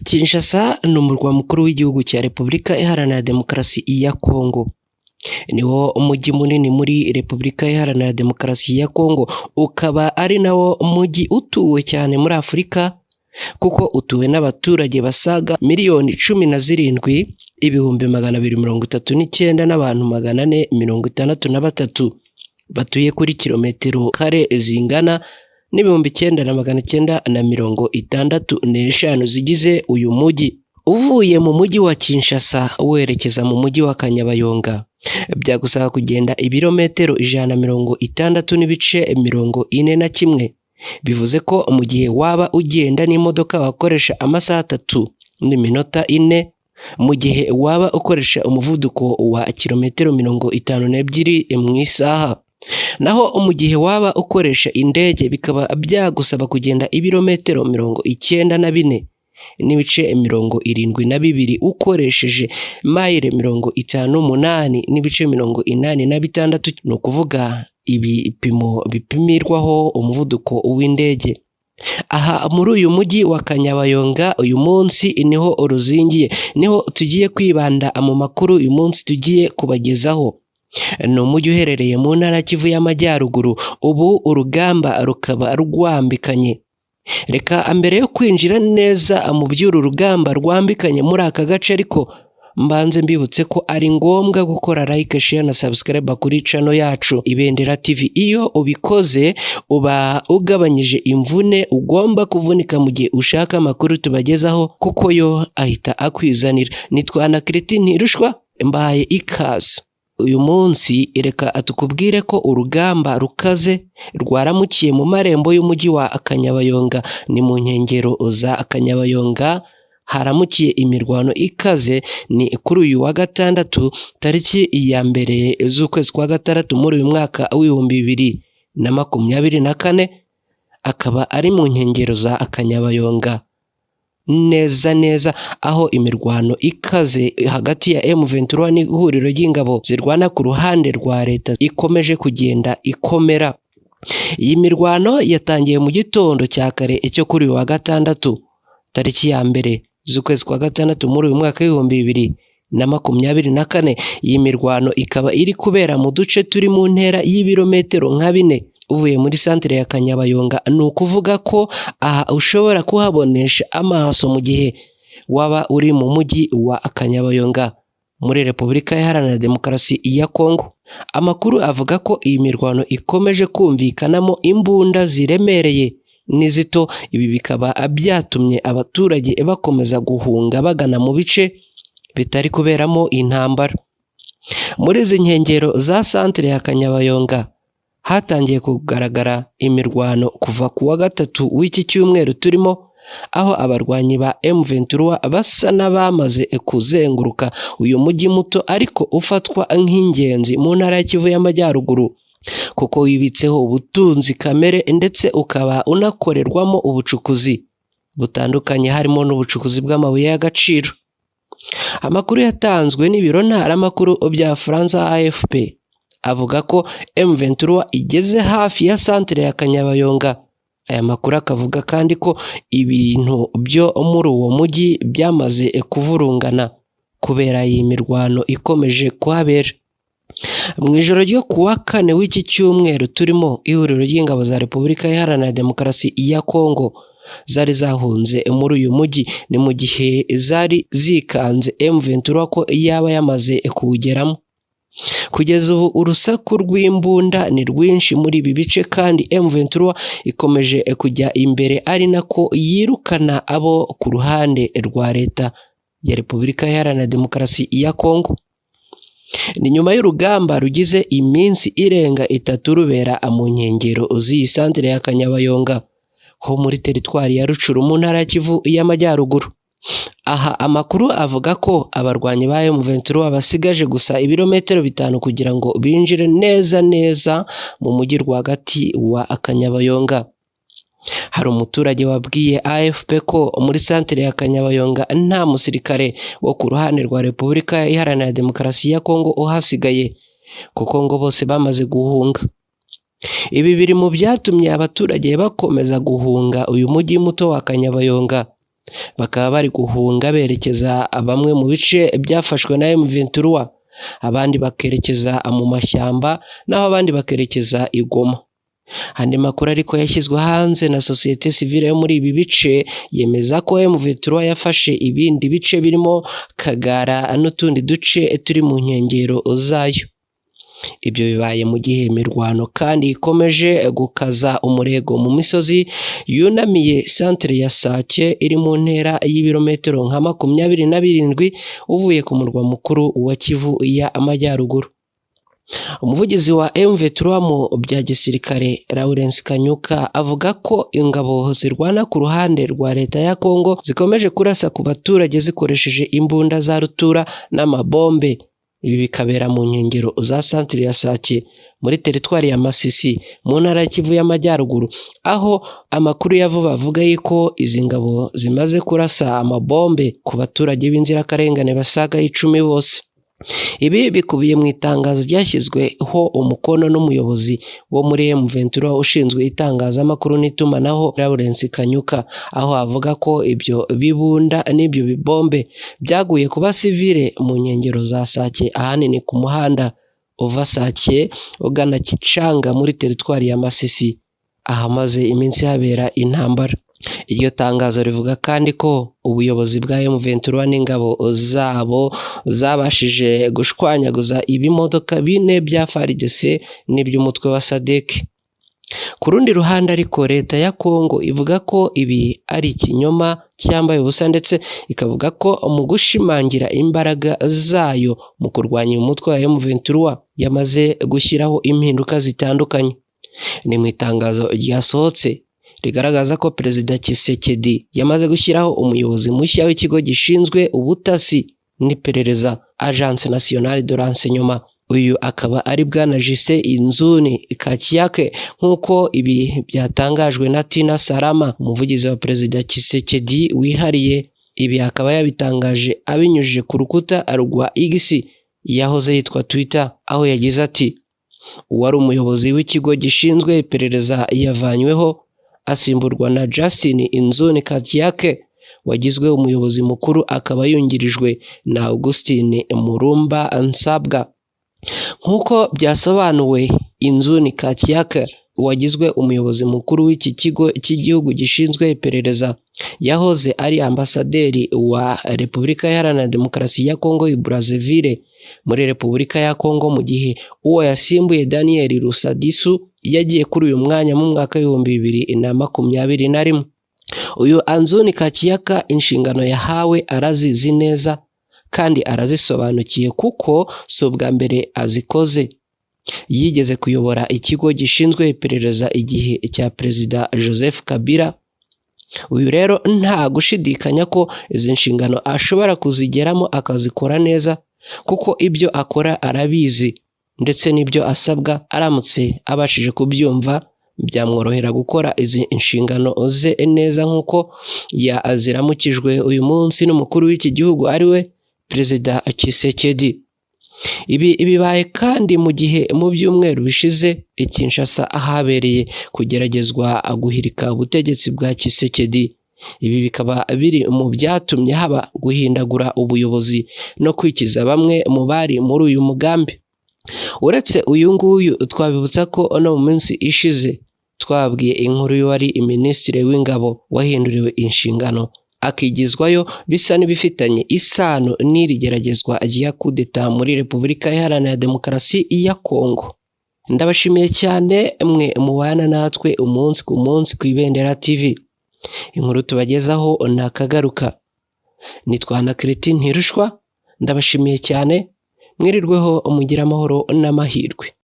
Kinshasa ni umurwa mukuru w'igihugu cya Repubulika Iharanira Demokarasi ya Kongo. Niwo umujyi munini muri Repubulika Iharanira Demokarasi ya Kongo, ukaba ari nawo mujyi utuwe cyane muri Afurika, kuko utuwe n'abaturage basaga miliyoni 17,239 n'abantu 463 batuye kuri kilometero kare zingana n'ibihumbi 9,965 zigize uyu mujyi. Uvuye mu mujyi wa Kinshasa werekeza mu mujyi wa Kanyabayonga byagusaba kugenda ibirometero 160 bivuze ko mu gihe waba ugenda n'imodoka wakoresha amasaha 3 n'iminota 4, mu gihe waba ukoresha umuvuduko wa kilometero 52 mu isaha. Naho mu gihe waba ukoresha indege bikaba byagusaba kugenda ibirometero 94,72 ukoresheje mayire 58,86, ni ukuvuga ibipimo bipimirwaho umuvuduko w'indege. Aha muri uyu mujyi wa Kanyabayonga uyu munsi niho uruzingiye, niho tugiye kwibanda mu makuru uyu munsi tugiye kubagezaho. Ni umujyi uherereye mu ntara Kivu y'Amajyaruguru, ubu urugamba rukaba rwambikanye. Reka mbere yo kwinjira neza mu by'uru rugamba rwambikanye muri aka gace, ariko mbanze mbibutse ko ari ngombwa gukora like, share na subscribe kuri channel yacu Ibendera TV. Iyo ubikoze uba ugabanyije imvune ugomba kuvunika mu gihe ushaka amakuru tubagezaho, kuko yo ahita akwizanira. Nitwa Christine Ntirushwa, mbaye ikaze. Uyu munsi reka tukubwire ko urugamba rukaze rwaramukiye mu marembo y'umujyi wa Kanyabayonga. Ni mu nkengero za Kanyabayonga haramukiye imirwano ikaze. Ni kuri uyu wa gatandatu tariki ya mbere z'ukwezi kwa gatandatu muri uyu mwaka w'2024, akaba ari mu nkengero za Kanyabayonga neza aho imirwano ikaze hagati ya M23 n'ihuriro ry'ingabo zirwana ku ruhande rwa leta ikomeje kugenda ikomera. Iyi mirwano yatangiye mu gitondo cya kare cyo kuri uyu wa gatandatu tariki ya mbere z'ukwezi kwa gatandatu muri uyu mwaka w'2024. Iyi mirwano ikaba iri kubera mu duce turi mu ntera y'ibirometero nka 4 uvuye muri santere ya Kanyabayonga. Ni ukuvuga ko aha ushobora kuhabonesha amaso mu gihe waba uri mu mujyi wa Kanyabayonga muri Repubulika Iharanira Demokarasi ya Kongo. Amakuru avuga ko iyi mirwano ikomeje kumvikanamo imbunda ziremereye n'izito. Ibi bikaba byatumye abaturage bakomeza guhunga bagana mu bice bitari kuberamo intambara. Muri izi nkengero za santere ya Kanyabayonga hatangiye kugaragara imirwano kuva ku wa gatatu w'iki cyumweru turimo, aho abarwanyi ba M23 basa n'abamaze kuzenguruka uyu mujyi muto ariko ufatwa nk'ingenzi mu ntara ya Kivu y'Amajyaruguru, kuko wibitseho ubutunzi kamere ndetse ukaba unakorerwamo ubucukuzi butandukanye, harimo n'ubucukuzi bw'amabuye y'agaciro. Amakuru yatanzwe n'ibiro ntaramakuru bya Faransa AFP avuga ko M23 igeze hafi ya santere ya Kanyabayonga. Aya makuru akavuga kandi ko ibintu byo muri uwo mujyi byamaze kuvurungana kubera iyi mirwano ikomeje kuhabera. Mu ijoro ryo kuwa kane w'iki cyumweru turimo, ihuriro ry'ingabo za Repubulika Iharanira Demokarasi ya Kongo zari zahunze muri uyu mujyi. Ni mu gihe zari zikanze M23 ko yaba yamaze kuwugeramo. Kugeza ubu urusaku rw'imbunda ni rwinshi muri ibi bice, kandi M23 ikomeje kujya imbere, ari nako yirukana abo ku ruhande rwa leta ya Repubulika Iharanira Demokarasi ya Kongo. Ni nyuma y'urugamba rugize iminsi irenga 3 rubera mu nkengero z'iyi santere ya Kanyabayonga ho muri teritwari ya Rucuru mu ntara ya Kivu y'Amajyaruguru. Aha amakuru avuga ko abarwanyi ba M23 basigaje gusa ibirometero 5 kugira ngo binjire neza mu mujyi rwagati wa Kanyabayonga. Hari umuturage wabwiye AFP ko muri santere ya Kanyabayonga nta musirikare wo ku ruhande rwa Repubulika Iharanira Demokarasi ya Kongo uhasigaye, kuko ngo bose bamaze guhunga. Ibi biri mu byatumye abaturage bakomeza guhunga uyu mujyi muto wa Kanyabayonga, bakaba bari guhunga berekeza bamwe mu bice byafashwe na M23, abandi bakerekeza mu mashyamba naho abandi bakerekeza i Goma. Andi makuru ariko yashyizwe hanze na sosiyete sivile yo muri ibi bice yemeza ko M23 yafashe ibindi bice birimo Kagara n'utundi duce turi mu nkengero zayo. Ibyo bibaye mu gihe imirwano kandi ikomeje gukaza umurego mu misozi yunamiye santere ya Sake iri mu ntera y'ibirometero nka 27 uvuye ku murwa mukuru wa Kivu y'Amajyaruguru. Umuvugizi wa M23 mu bya gisirikare Lawrence Kanyuka avuga ko ingabo zirwana ku ruhande rwa leta ya Kongo zikomeje kurasa ku baturage zikoresheje imbunda za rutura n'amabombe. Ibi bikabera mu nkengero za santere ya Sake muri teritwari ya Masisi mu ntara ya Kivu y'Amajyaruguru, aho amakuru ya vuba avuga yuko izi ngabo zimaze kurasa amabombe ku baturage b'inzirakarengane basaga 10 bose. Ibi bikubiye mu itangazo ryashyizweho umukono n'umuyobozi wo muri M23 ushinzwe itangazamakuru n'itumanaho Lawrence Kanyuka, aho avuga ko ibyo bibunda n'ibyo bibombe byaguye ku basivile mu nkengero za Sake, ahanini ku muhanda uva Sake ugana Kicanga muri teritwari ya Masisi ahamaze iminsi habera intambara. Iryo tangazo rivuga kandi ko ubuyobozi bwa M23 n'ingabo zabo zabashije gushwanyaguza ibimodoka 4 bya FARDC n'iby'umutwe wa SADC. Ku rundi ruhande ariko leta ya Kongo ivuga ko ibi ari ikinyoma cyambaye ubusa, ndetse ikavuga ko mu gushimangira imbaraga zayo mu kurwanya umutwe wa M23 yamaze gushyiraho impinduka zitandukanye. Ni mu itangazo ryasohotse rigaragaza ko Perezida Tshisekedi yamaze gushyiraho umuyobozi mushya w'ikigo gishinzwe ubutasi n'iperereza Agence Nationale de Renseignement. Uyu akaba ari bwana Jise Inzuni Kakiake, nk'uko ibi byatangajwe na Tina Salama, umuvugizi wa Perezida Tshisekedi wihariye. Ibi akaba yabitangaje abinyujije ku rukuta rwa X yahoze yitwa Twitter, aho yagize ati uwari umuyobozi w'ikigo gishinzwe iperereza yavanyweho asimburwa na Justin Inzuni Kakiake wagizwe umuyobozi mukuru, akaba yungirijwe na Augustin Murumba Nsabwa. Nk'uko byasobanuwe, Inzuni Kakiake wagizwe umuyobozi mukuru w'iki kigo cy'igihugu gishinzwe iperereza yahoze ari ambasaderi wa Repubulika Iharanira Demokarasi ya Kongo i Brazzaville muri Repubulika ya Kongo, mu gihe uwo yasimbuye Daniel Rusadisu yagiye kuri uyu mwanya mu mwaka w'2021. Uyu Anzuni Kakiaka inshingano yahawe arazizi neza kandi arazisobanukiye, kuko si ubwa mbere azikoze. Yigeze kuyobora ikigo gishinzwe iperereza igihe cya Perezida Joseph Kabila. Uyu rero nta gushidikanya ko izi nshingano ashobora kuzigeramo akazikora neza, kuko ibyo akora arabizi, ndetse n'ibyo asabwa aramutse abashije kubyumva byamworohera gukora izi inshingano ze neza, nk'uko yaziramukijwe uyu munsi n'umukuru w'iki gihugu ariwe Perezida Tshisekedi. Ibi bibaye kandi mu gihe mu byumweru bishize i Kinshasa habereye kugeragezwa guhirika ubutegetsi bwa Tshisekedi. Ibi bikaba biri mu byatumye haba guhindagura ubuyobozi no kwikiza bamwe mu bari muri uyu mugambi. Uretse uyu nguyu, twabibutsa ko no mu minsi ishize twabwiye inkuru y'uwari Minisitiri w'Ingabo wahinduriwe inshingano akigizwayo, bisa n'ibifitanye isano n'iri geragezwa rya kudeta muri Repubulika Iharanira Demokarasi ya Kongo. Ndabashimiye cyane mwe mubana natwe umunsi ku munsi ku Ibendera TV. Inkuru tubagezaho nakagaruka. Nitwa na Christine Ntirushwa. Ndabashimiye cyane, mwirirweho mugira amahoro n'amahirwe.